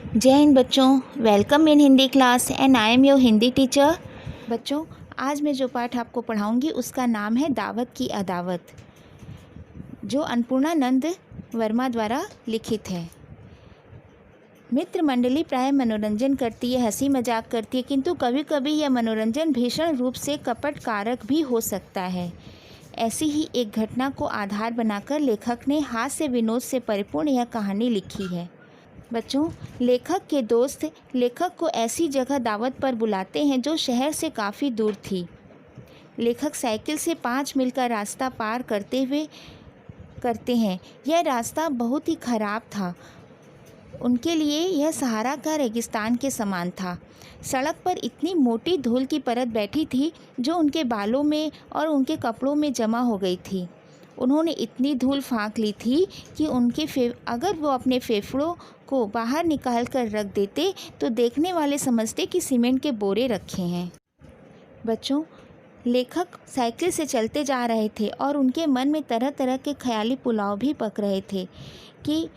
जय हिंद बच्चों, welcome in Hindi class and I am your Hindi teacher. बच्चों, आज मैं जो पाठ आपको पढ़ाऊंगी उसका नाम है दावत की अदावत, जो अन्नपूर्णानंद वर्मा द्वारा लिखित है। मित्र मंडली प्राय मनोरंजन करती है, हंसी मजाक करती है, किंतु कभी कभी यह मनोरंजन भीषण रूप से कपट कारक भी हो सकता है। ऐसी ही एक घटना को आधार बनाकर लेखक ने हास्य विनोद से परिपूर्ण यह कहानी लिखी है। बच्चों, लेखक के दोस्त लेखक को ऐसी जगह दावत पर बुलाते हैं जो शहर से काफ़ी दूर थी। लेखक साइकिल से 5 मील का रास्ता पार करते हैं। यह रास्ता बहुत ही ख़राब था। उनके लिए यह सहारा का रेगिस्तान के समान था। सड़क पर इतनी मोटी धूल की परत बैठी थी जो उनके बालों में और उनके कपड़ों में जमा हो गई थी। उन्होंने इतनी धूल फाँक ली थी कि अगर वो अपने फेफड़ों को बाहर निकाल कर रख देते तो देखने वाले समझते कि सीमेंट के बोरे रखे हैं। बच्चों, लेखक साइकिल से चलते जा रहे थे और उनके मन में तरह तरह के ख्याली पुलाव भी पक रहे थे कि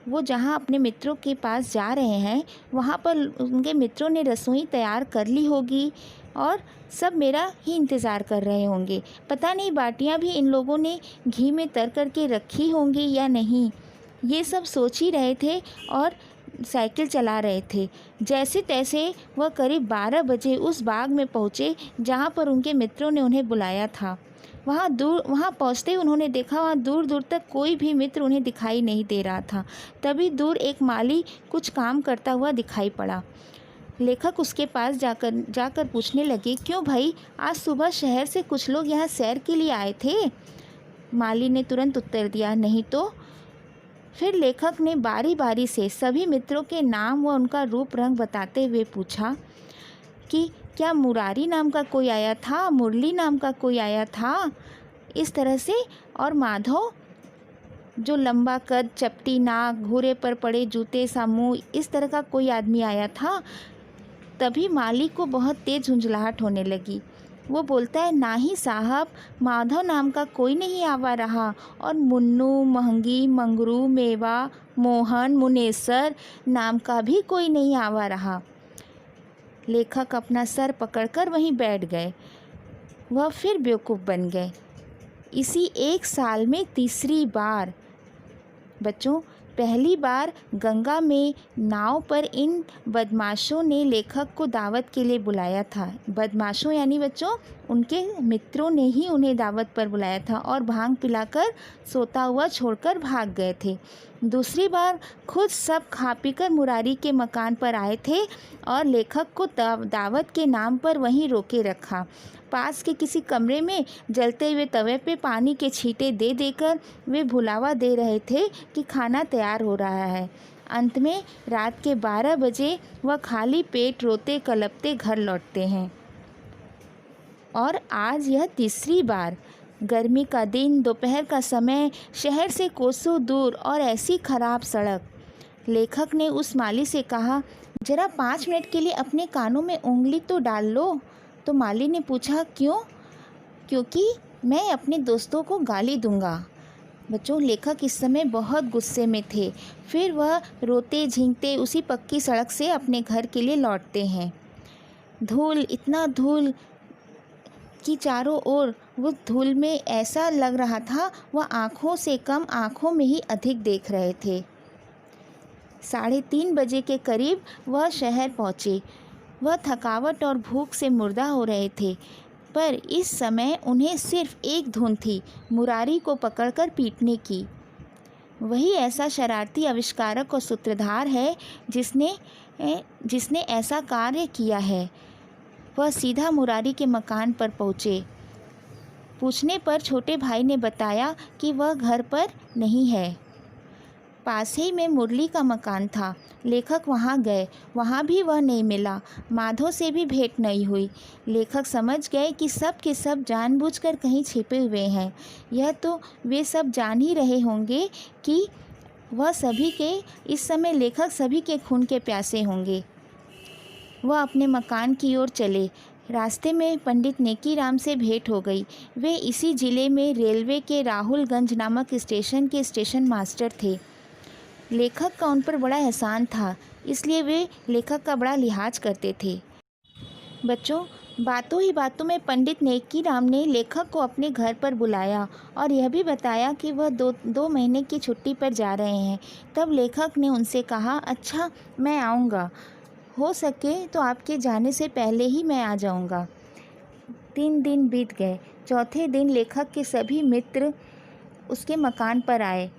वो जहाँ अपने मित्रों के पास जा रहे हैं वहाँ पर उनके मित्रों ने रसोई तैयार कर ली होगी और सब मेरा ही इंतज़ार कर रहे होंगे। पता नहीं बाटियाँ भी इन लोगों ने घी में तर कर के रखी होंगी या नहीं। ये सब सोच ही रहे थे और साइकिल चला रहे थे। जैसे तैसे वह करीब 12 बजे उस बाग में पहुँचे जहाँ पर उनके मित्रों ने उन्हें बुलाया था। वहाँ पहुँचते ही उन्होंने देखा वहाँ दूर दूर तक कोई भी मित्र उन्हें दिखाई नहीं दे रहा था। तभी दूर एक माली कुछ काम करता हुआ दिखाई पड़ा। लेखक उसके पास जाकर पूछने लगे, क्यों भाई, आज सुबह शहर से कुछ लोग यहाँ सैर के लिए आए थे? माली ने तुरंत उत्तर दिया, नहीं तो। फिर लेखक ने बारी बारी से सभी मित्रों के नाम व उनका रूप रंग बताते हुए पूछा कि क्या मुरारी नाम का कोई आया था, मुरली नाम का कोई आया था, इस तरह से, और माधव जो लंबा कद, चपटी नाक, घूरे पर पड़े जूते सा मुँह, इस तरह का कोई आदमी आया था। तभी माली को बहुत तेज झुंझलाहट होने लगी। वो बोलता है, नाही साहब, माधव नाम का कोई नहीं आवा रहा, और मुन्नू, महंगी, मंगरू, मेवा, मोहन, मुनेसर नाम का भी कोई नहीं आवा रहा। लेखक अपना सर पकड़कर वहीं बैठ गए। वह फिर बेवकूफ़ बन गए। इसी एक साल में तीसरी बार। बच्चों, पहली बार गंगा में नाव पर इन बदमाशों ने लेखक को दावत के लिए बुलाया था। बदमाशों यानी बच्चों उनके मित्रों ने ही उन्हें दावत पर बुलाया था और भांग पिलाकर सोता हुआ छोड़कर भाग गए थे। दूसरी बार खुद सब खा पीकर मुरारी के मकान पर आए थे और लेखक को दावत के नाम पर वहीं रोके रखा। पास के किसी कमरे में जलते हुए तवे पे पानी के छींटे दे देकर वे भुलावा दे रहे थे कि खाना तैयार हो रहा है। अंत में रात के 12 बजे वह खाली पेट रोते कलपते घर लौटते हैं। और आज यह तीसरी बार। गर्मी का दिन, दोपहर का समय, शहर से कोसों दूर और ऐसी खराब सड़क। लेखक ने उस माली से कहा, जरा 5 मिनट के लिए अपने कानों में उंगली तो डाल लो। तो माली ने पूछा, क्यों? क्योंकि मैं अपने दोस्तों को गाली दूंगा। बच्चों, लेखक इस समय बहुत गुस्से में थे। फिर वह रोते झींकते उसी पक्की सड़क से अपने घर के लिए लौटते हैं। धूल, इतना धूल कि चारों ओर, वो धूल में ऐसा लग रहा था वह आँखों से कम आँखों में ही अधिक देख रहे थे। 3:30 बजे के करीब वह शहर पहुँचे। वह थकावट और भूख से मुर्दा हो रहे थे, पर इस समय उन्हें सिर्फ एक धुन थी, मुरारी को पकड़कर पीटने की। वही ऐसा शरारती आविष्कारक और सूत्रधार है जिसने ऐसा कार्य किया है। वह सीधा मुरारी के मकान पर पहुँचे। पूछने पर छोटे भाई ने बताया कि वह घर पर नहीं है। पास ही में मुरली का मकान था। लेखक वहां गए, वहां भी वह नहीं मिला। माधव से भी भेंट नहीं हुई। लेखक समझ गए कि सब के सब जानबूझकर कहीं छिपे हुए हैं। यह तो वे सब जान ही रहे होंगे कि वह सभी के इस समय लेखक सभी के खून के प्यासे होंगे। वह अपने मकान की ओर चले। रास्ते में पंडित नेकीराम से भेंट हो गई। वे इसी ज़िले में रेलवे के राहुलगंज नामक स्टेशन के स्टेशन मास्टर थे। लेखक का उन पर बड़ा एहसान था, इसलिए वे लेखक का बड़ा लिहाज करते थे। बच्चों, बातों ही बातों में पंडित नेकी राम ने लेखक को अपने घर पर बुलाया और यह भी बताया कि वह दो महीने की छुट्टी पर जा रहे हैं। तब लेखक ने उनसे कहा, अच्छा, मैं आऊँगा, हो सके तो आपके जाने से पहले ही मैं आ जाऊँगा। 3 दिन बीत गए। चौथे दिन लेखक के सभी मित्र उसके मकान पर आए।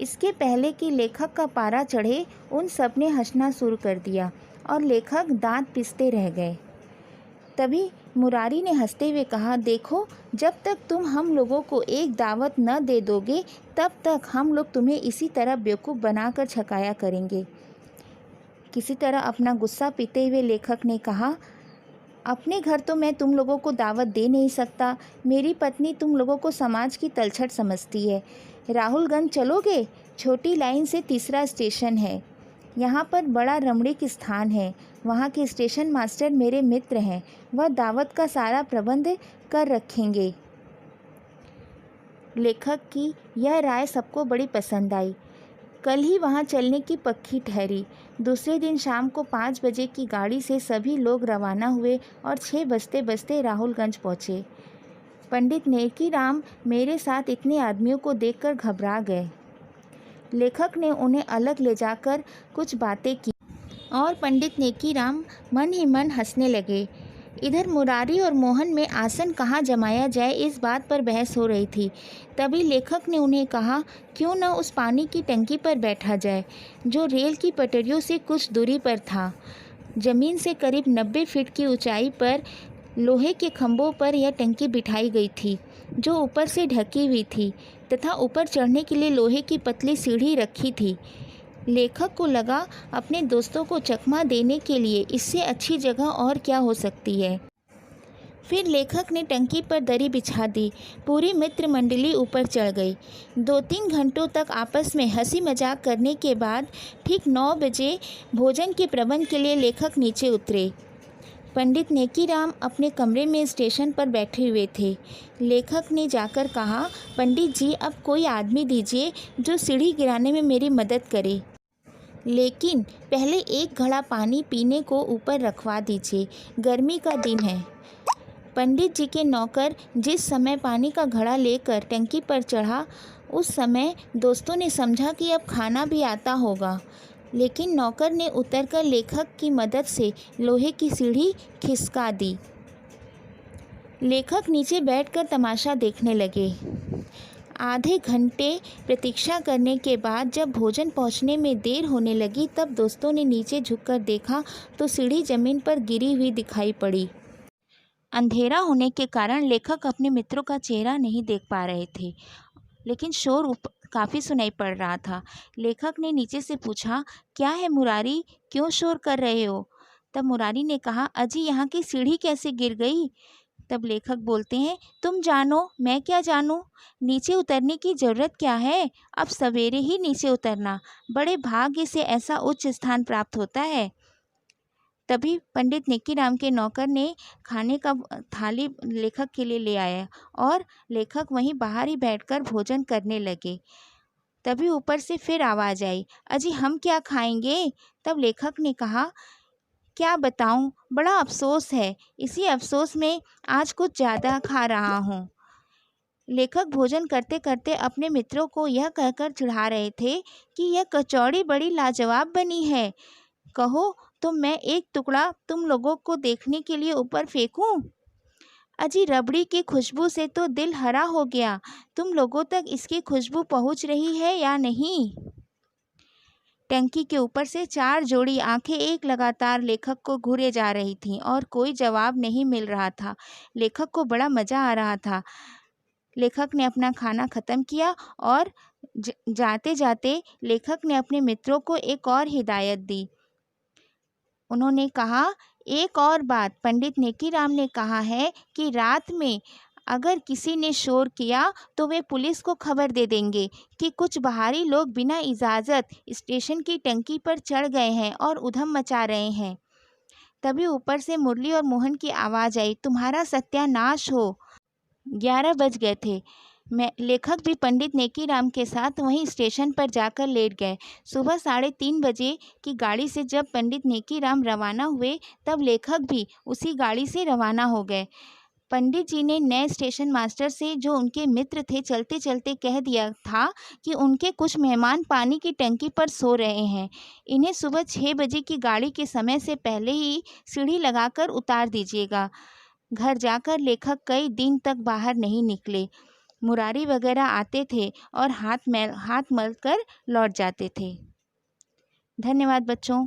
इसके पहले कि लेखक का पारा चढ़े, उन सब ने हंसना शुरू कर दिया और लेखक दांत पिसते रह गए। तभी मुरारी ने हंसते हुए कहा, देखो, जब तक तुम हम लोगों को एक दावत न दे दोगे, तब तक हम लोग तुम्हें इसी तरह बेवकूफ़ बनाकर छकाया करेंगे। किसी तरह अपना गुस्सा पीते हुए लेखक ने कहा, अपने घर तो मैं तुम लोगों को दावत दे नहीं सकता। मेरी पत्नी तुम लोगों को समाज की तलछट समझती है। राहुलगंज चलोगे? छोटी लाइन से तीसरा स्टेशन है। यहाँ पर बड़ा रमणीक स्थान है। वहाँ के स्टेशन मास्टर मेरे मित्र हैं। वह दावत का सारा प्रबंध कर रखेंगे। लेखक की यह राय सबको बड़ी पसंद आई। कल ही वहाँ चलने की पक्की ठहरी। दूसरे दिन शाम को 5 बजे की गाड़ी से सभी लोग रवाना हुए और 6 बजते बजते राहुलगंज पहुँचे। पंडित नेकी राम मेरे साथ इतने आदमियों को देखकर घबरा गए। लेखक ने उन्हें अलग ले जाकर कुछ बातें की और पंडित नेकी राम मन ही मन हंसने लगे। इधर मुरारी और मोहन में आसन कहाँ जमाया जाए, इस बात पर बहस हो रही थी। तभी लेखक ने उन्हें कहा, क्यों न उस पानी की टंकी पर बैठा जाए, जो रेल की पटरियों से कुछ दूरी पर था। ज़मीन से करीब 90 फीट की ऊंचाई पर लोहे के खंभों पर यह टंकी बिठाई गई थी, जो ऊपर से ढकी हुई थी तथा ऊपर चढ़ने के लिए लोहे की पतली सीढ़ी रखी थी। लेखक को लगा, अपने दोस्तों को चकमा देने के लिए इससे अच्छी जगह और क्या हो सकती है। फिर लेखक ने टंकी पर दरी बिछा दी। पूरी मित्र मंडली ऊपर चढ़ गई। 2-3 घंटों तक आपस में हंसी मजाक करने के बाद ठीक 9 बजे भोजन के प्रबंध के लिए लेखक नीचे उतरे। पंडित नेकी राम अपने कमरे में स्टेशन पर बैठे हुए थे। लेखक ने जाकर कहा, पंडित जी, अब कोई आदमी दीजिए जो सीढ़ी गिराने में मेरी मदद करे, लेकिन पहले एक घड़ा पानी पीने को ऊपर रखवा दीजिए, गर्मी का दिन है। पंडित जी के नौकर जिस समय पानी का घड़ा लेकर टंकी पर चढ़ा, उस समय दोस्तों ने समझा कि अब खाना भी आता होगा, लेकिन नौकर ने उतरकर लेखक की मदद से लोहे की सीढ़ी खिसका दी। लेखक नीचे बैठकर तमाशा देखने लगे। आधे घंटे प्रतीक्षा करने के बाद जब भोजन पहुंचने में देर होने लगी, तब दोस्तों ने नीचे झुककर देखा तो सीढ़ी जमीन पर गिरी हुई दिखाई पड़ी। अंधेरा होने के कारण लेखक अपने मित्रों का चेहरा नहीं देख पा रहे थे, लेकिन शोर काफ़ी सुनाई पड़ रहा था। लेखक ने नीचे से पूछा, क्या है मुरारी, क्यों शोर कर रहे हो? तब मुरारी ने कहा, अजी, यहाँ की सीढ़ी कैसे गिर गई? तब लेखक बोलते हैं, तुम जानो, मैं क्या जानूं? नीचे उतरने की ज़रूरत क्या है? अब सवेरे ही नीचे उतरना, बड़े भाग्य से ऐसा उच्च स्थान प्राप्त होता है। तभी पंडित नेकीराम के नौकर ने खाने का थाली लेखक के लिए ले आया और लेखक वहीं बाहर ही बैठकर भोजन करने लगे। तभी ऊपर से फिर आवाज़ आई, अजी, हम क्या खाएंगे? तब लेखक ने कहा, क्या बताऊं, बड़ा अफसोस है, इसी अफसोस में आज कुछ ज़्यादा खा रहा हूं। लेखक भोजन करते करते अपने मित्रों को यह कहकर चिढ़ा रहे थे कि यह कचौड़ी बड़ी लाजवाब बनी है, कहो तो मैं एक टुकड़ा तुम लोगों को देखने के लिए ऊपर फेंकूं। अजी, रबड़ी की खुशबू से तो दिल हरा हो गया, तुम लोगों तक इसकी खुशबू पहुंच रही है या नहीं? टंकी के ऊपर से 4 जोड़ी आंखें एक लगातार लेखक को घूरे जा रही थीं और कोई जवाब नहीं मिल रहा था। लेखक को बड़ा मज़ा आ रहा था। लेखक ने अपना खाना ख़त्म किया और जाते जाते लेखक ने अपने मित्रों को एक और हिदायत दी। उन्होंने कहा, एक और बात, पंडित नेकीराम ने कहा है कि रात में अगर किसी ने शोर किया तो वे पुलिस को खबर दे देंगे कि कुछ बाहरी लोग बिना इजाज़त स्टेशन की टंकी पर चढ़ गए हैं और उधम मचा रहे हैं। तभी ऊपर से मुरली और मोहन की आवाज़ आई, तुम्हारा सत्यानाश हो। 11 बज गए थे। लेखक भी पंडित नेकीराम के साथ वहीं स्टेशन पर जाकर लेट गए। सुबह 3:30 बजे की गाड़ी से जब पंडित नेकीराम रवाना हुए, तब लेखक भी उसी गाड़ी से रवाना हो गए। पंडित जी ने नए स्टेशन मास्टर से, जो उनके मित्र थे, चलते चलते कह दिया था कि उनके कुछ मेहमान पानी की टंकी पर सो रहे हैं। इन्हें सुबह 6 बजे की गाड़ी के समय से पहले ही सीढ़ी लगाकर उतार दीजिएगा। घर जाकर लेखक कई दिन तक बाहर नहीं निकले। मुरारी वगैरह आते थे और हाथ मल कर लौट जाते थे। धन्यवाद बच्चों।